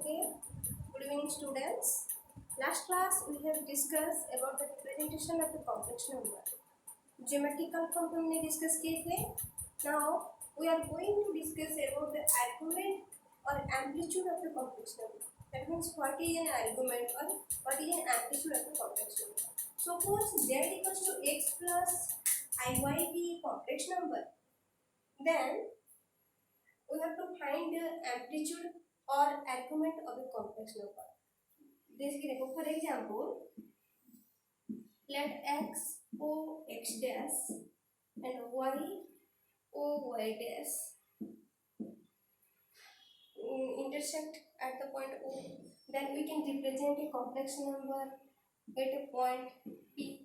Okay, good evening students. Last class we have discussed about the representation of the complex number. Geometrical form हमने discuss किए थे. Now we are going to discuss about the argument or amplitude of the complex number. That means what is an argument or what is an amplitude of the complex number. Suppose z equals to x plus iy be complex number, then we have to find the amplitude or argument of a complex number. For example, let x o x dash and y o y dash intersect at the point O. Then we can represent a complex number at a point P.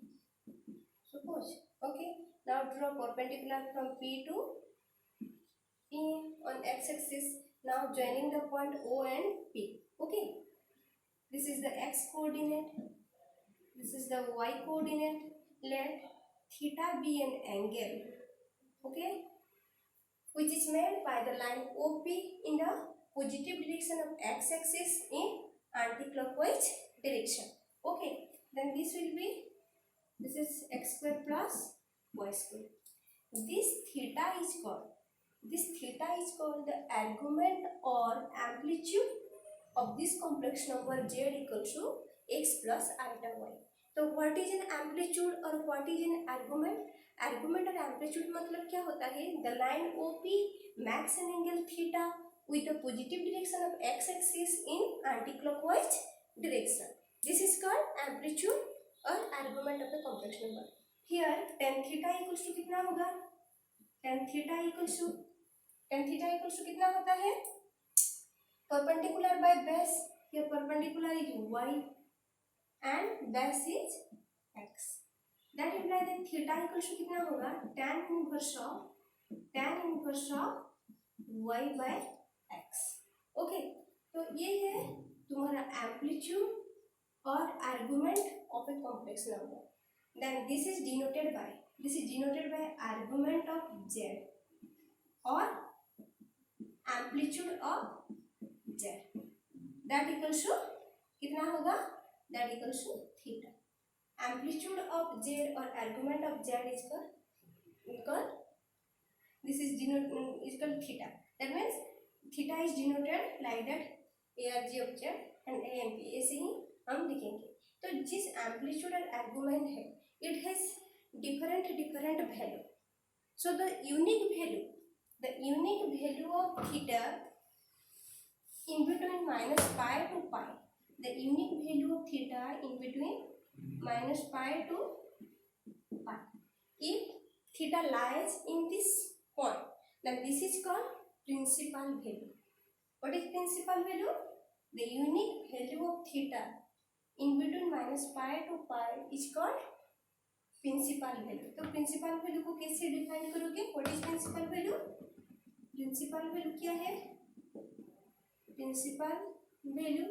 Suppose, okay. Now draw perpendicular from P to P on x-axis. Now joining the point O and P. Okay. This is the x coordinate. This is the y coordinate. Let theta be an angle, okay, which is made by the line OP in the positive direction of x-axis in anti-clockwise direction. Okay, then this is x square plus y square. This theta is called the argument or amplitude of this complex number z equals to x plus iota y. तो what is an amplitude और what is an argument. Argument और amplitude मतलब क्या होता है, the line OP max an angle theta with the positive direction of x axis in anti-clockwise direction. This is called amplitude or argument of the complex number. Here tan theta equals to कितना होगा, tan theta equals to कितना होता है, perpendicular by base. Here perpendicular is y and base is x. That implies that theta equals to कितना होगा, tan inverse of y by x. Okay, तो ये है तुम्हारा amplitude और argument of a complex number. Then this is denoted by argument of z or amplitude of z. That equals to कितना होगा, that equals to theta. Amplitude of z or argument of z is equal this is equal theta. That means theta is denoted like that, arg of z and amp. ऐसे ही हम लिखेंगे. तो जिस amplitude और argument है, it has different value. So the unique value of theta in between minus pi to pi, the unique value of theta in between minus pi to pi, if theta lies in this point, then this is called principal value. What is principal value? The unique value of theta in between minus pi to pi is called principal value. तो principal value को कैसे define करोगे? What is principal value? Principal value क्या है? Principal value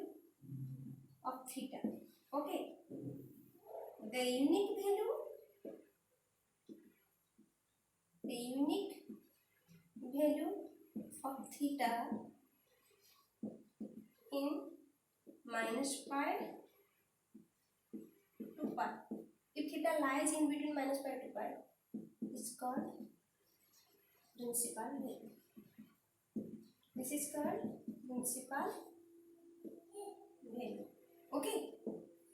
of theta. Okay. The unique value of theta in minus pi to pi. If theta lies in between minus pi to pi, it's called principal value. This is called principal value. Okay.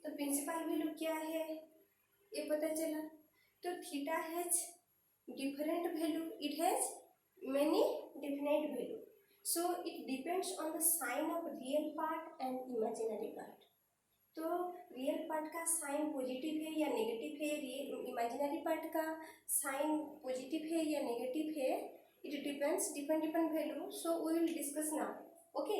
तो principal value क्या है ये पता चला. तो theta has different value, it has many different value. So it depends on the sign of real part and imaginary part. तो real part का sign positive है या नेगेटिव है, इमेजिनरी पार्ट का साइन पॉजिटिव है या नेगेटिव है, it depends different value. So we will discuss now. Okay,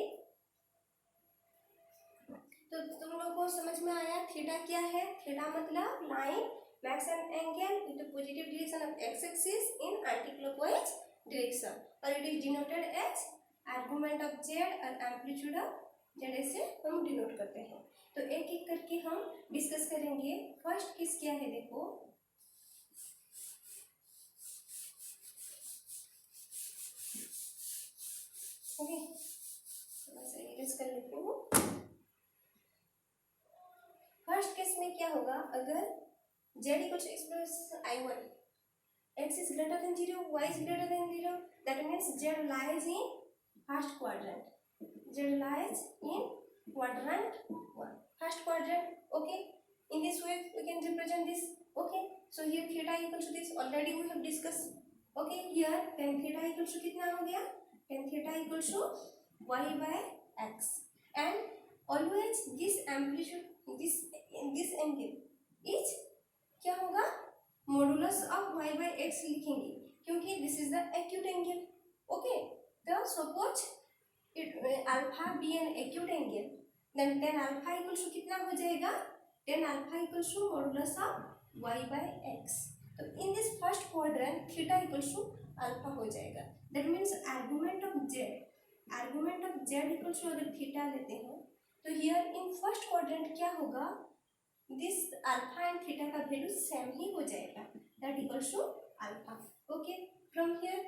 तो तुम लोगों को समझ में आया थीटा क्या है. थीटा मतलब line makes an angle with the positive direction of x axis in anti clockwise direction, और it is denoted as argument of z और एम्पलीट्यूड ऑफ जेड से हम डिनोट करते हैं. तो एक एक करके हम डिस्कस करेंगे. फर्स्ट किस क्या है देखो, ओके, थोड़ा सा प्रैक्टिस कर लेती हूँ। फर्स्ट केस में क्या होगा, अगर z equal to x plus I1, x is greater than 0, y is greater than 0, that means z lies in first quadrant. Z lies in quadrant 1, first quadrant. Okay, in this way we can represent this. Okay, so here theta equals to this, already we have discussed. Okay, here tan theta equals to कितना हो गया, tan theta equals to y by x, and always this amplitude, this angle is क्या होगा, modulus of y by x लिखेंगे, क्योंकि this is the acute angle. Okay, तो suppose it alpha be an acute angle, then tan alpha equals to कितना हो जाएगा, tan alpha equals to modulus of y by x. तो in this first quadrant theta equals to alpha हो जाएगा. That means argument of z equals to अगर theta लेते हैं तो हियर इन फर्स्ट क्वाड्रेंट क्या होगा, दिस अल्फा एंड थीटा का वैल्यू सेम ही हो जाएगा, that equals to alpha. Okay, from here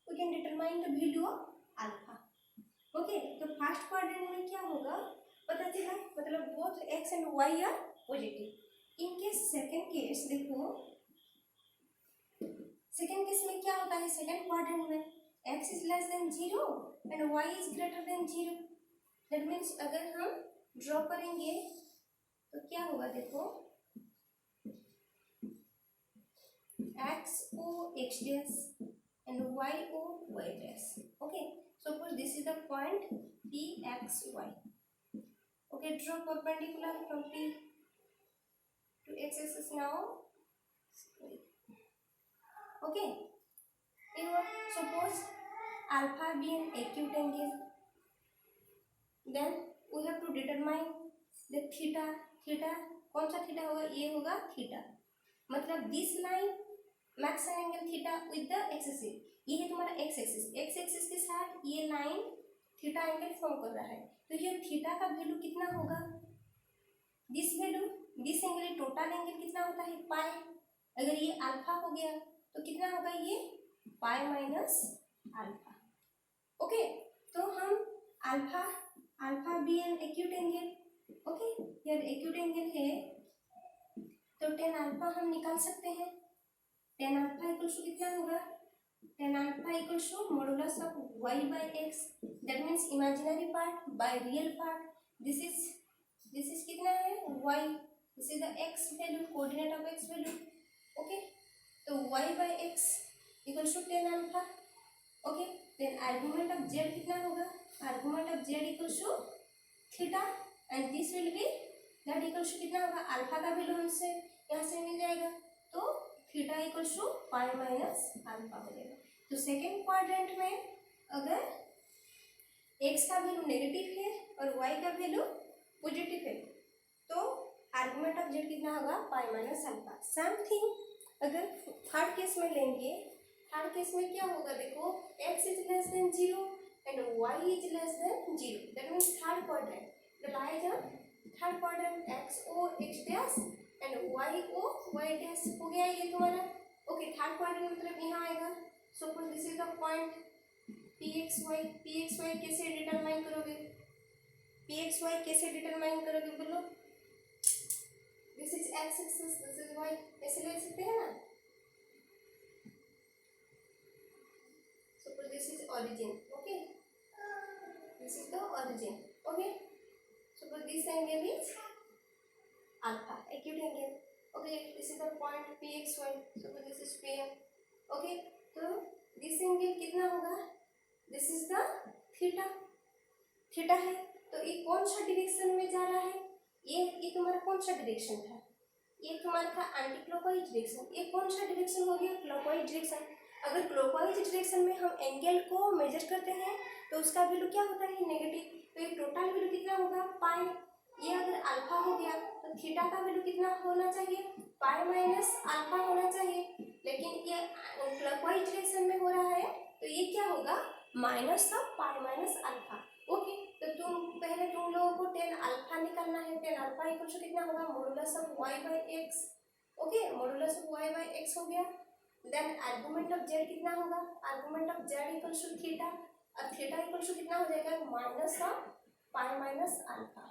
we can determine the value of alpha. Okay, तो फर्स्ट क्वाड्रेंट में क्या होगा पता चला, मतलब both x and y are positive. In case second case देखो, सेकेंड केस में क्या होता है, सेकेंड क्वाड्रेंट में x is less than 0 and y is greater than 0. That means अगर हम ड्रॉ करेंगे तो क्या होगा, देखो x o x dash and y o y dash. Okay, suppose this is the point p x y. Okay, draw perpendicular from p to x axis now. Okay, here suppose alpha be an acute angle, then we have to determine the theta. Theta कौन सा theta होगा, ये होगा theta, मतलब this line max angle theta with the x axis, ये है तुम्हारा x axis. X axis के साथ ये लाइन थीटा एंगल फॉर्म कर रहा है. तो ये थीटा का वैल्यू कितना होगा, this value, this angle total angle कितना होता है पाई. अगर ये अल्फा हो गया तो कितना होगा, ये पाई माइनस अल्फा. ओके, तो हम alpha be an acute angle. Okay, यार एक्यूट एंगल है तो tan अल्फा हम निकाल सकते हैं. tan अल्फा इक्वल्स टू कितना होगा, tan alpha equals to modulus of y by x, that means imaginary part by real part. This is कितना है y, this is the x value, coordinate of x value. Okay, तो y by x equals to tan alpha. Okay, then argument of z कितना होगा, argument of z equals to theta and this will be that equals to कितना होगा, alpha का value हमसे यहाँ से मिल जाएगा, तो theta equals to pi minus alpha हो जाएगा. तो सेकेंड क्वाड्रेंट में अगर x का वैल्यू नेगेटिव है और y का वैल्यू पॉजिटिव है तो आर्गुमेंट ऑफ z कितना होगा, pi minus alpha. Same thing अगर थर्ड केस में लेंगे, थर्ड केस में क्या होगा, देखो x is less than 0 and y is less than 0. That means third quadrant. The lies on third quadrant, x o x dash and y o y dash हो गया ये तुम्हारा. ओके, थर्ड क्वाड्रेंट मतलब यहाँ आएगा. Suppose this is the point P x y कैसे determine करोगे, P x y कैसे डिटरमाइन करोगे बोलो. This is x axis, this is y, ऐसे ले सकते हैं ना. Suppose this is origin. Okay, this is the origin. Okay, so this angle is alpha, acute angle. Okay, this is the point pxy, so this is pm. Okay, so this angle कितना होगा, this is the theta है. तो ये कौन सा direction में जा रहा है, ये तुम्हारा कौन सा डायरेक्शन था, ये तुम्हारा था एंटी क्लॉकवाइज डायरेक्शन. ये कौन सा डायरेक्शन हो गया, क्लॉकवाइज डायरेक्शन. अगर क्लॉकवाइज डायरेक्शन में हम एंगल को मेजर करते हैं तो उसका वैल्यू क्या होता है, नेगेटिव. तो ये टोटल वैल्यू कितना होगा, पाई. ये अगर अल्फा हो गया तो थीटा का वैल्यू कितना होना चाहिए, पाई माइनस अल्फा होना चाहिए. लेकिन ये क्लॉकवाइज डायरेक्शन में हो रहा है तो ये क्या होगा, minus of pi minus alpha. Okay, तो पहले तुम लोगों को tan अल्फा निकालना है. tan अल्फा इक्वल टू कितना होगा, modulus of y by x. Okay, modulus of y by x हो गया. देन आर्गुमेंट ऑफ z कितना होगा, argument of z equals to theta, और थीटा इक्वल्स टू कितना हो जाएगा, minus of pi pi minus alpha,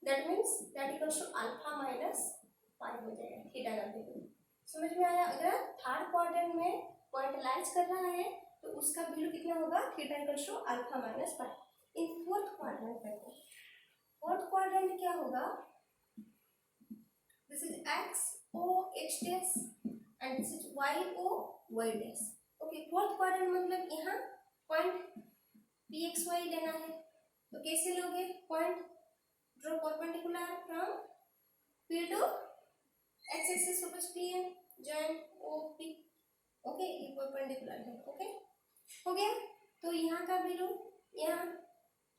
that means that equals to alpha minus pi हो जाएगा थीटा का वैल्यू। समझ में आया? अगर थर्ड क्वाड्रेंट में पॉइंटलाइज कर रहा है तो उसका वैल्यू कितना होगा, theta equals to alpha minus pi. In fourth quadrant देखो, फोर्थ क्वाड्रेंट क्या होगा, this is x O H dash and this is y O y dash. Okay, fourth quadrant मतलब यहाँ पॉइंट पी एक्स वाई लेना है, तो कैसे लोगे, point draw perpendicular from P to x axis suppose P है, जॉइन ओ पी। ओके, ये perpendicular है। ओके, हो गया। तो यहाँ का वैल्यू, यहाँ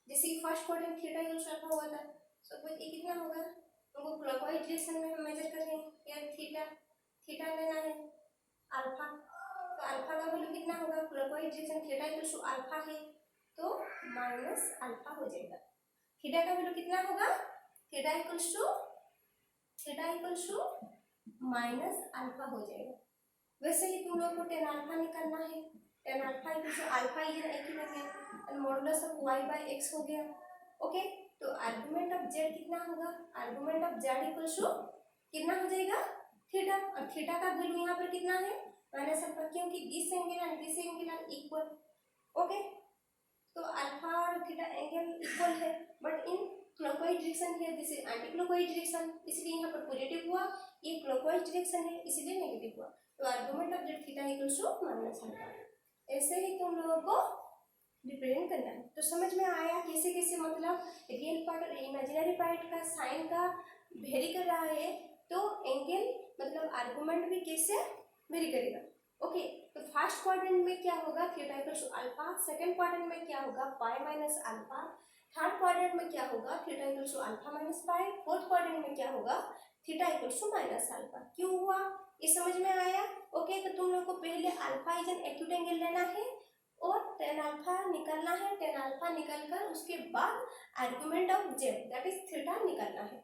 जैसे first quadrant theta equals to alpha हुआ था, सपोज ये कितना होगा, हमको क्लॉकवाइज डायरेक्शन में हम मेजर कर रहे हैं, यार थीटा लेना है अल्फा, तो अल्फा का वैल्यू कितना होगा, clockwise direction theta equals to alpha है तो माइनस अल्फा हो जाएगा। थीटा का वैल्यू कितना होगा, theta equals to minus alpha हो जाएगा। वैसे ही तुम लोग को टेन अल्फा निकालना है, tan alpha equals to alpha इधर एक ही बन गया और modulus of y by x हो गया। ओके, तो आर्गुमेंट ऑफ जेड कितना होगा, argument of z equals to कितना हो जाएगा, थीटा, और थीटा का वैल्यू यहाँ पर कितना है, माइनस अल्फा, क्योंकि this angle and this angle are equal. Okay, तो अल्फा और थीटा एंगल इक्वल है, बट इन क्लॉकवाइज डायरेक्शन है, this is anti clockwise direction, इसलिए यहाँ पर पॉजिटिव हुआ, ये क्लॉकवाइज डायरेक्शन है इसलिए नेगेटिव हुआ, तो argument of z theta equals to minus alpha. ऐसे ही तुम लोगों को रिप्रेजेंट करना है। तो समझ में आया कैसे कैसे मतलब रियल पार्ट और इमेजिनरी पार्ट का साइन का वेरी कर रहा है, तो एंगल मतलब आर्गुमेंट भी कैसे वेरी करेगा। ओके, तो फर्स्ट क्वाड्रेंट में क्या होगा, theta equals to alpha, second quadrant में क्या होगा, pi minus alpha, third quadrant में क्या होगा, theta equals to alpha minus pi, fourth quadrant में क्या होगा, theta equals to minus alpha. क्यों हुआ, ये समझ में आया? ओके, तो तुम लोग को पहले alpha is an acute angle लेना है और टेन अल्फा निकालना है, टेन अल्फा निकालकर उसके बाद argument of z that is theta निकालना है।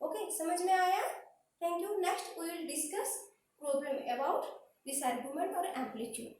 ओके, समझ में आया? Thank you. Next we will discuss problem about this argument और एम्पलीट्यूड।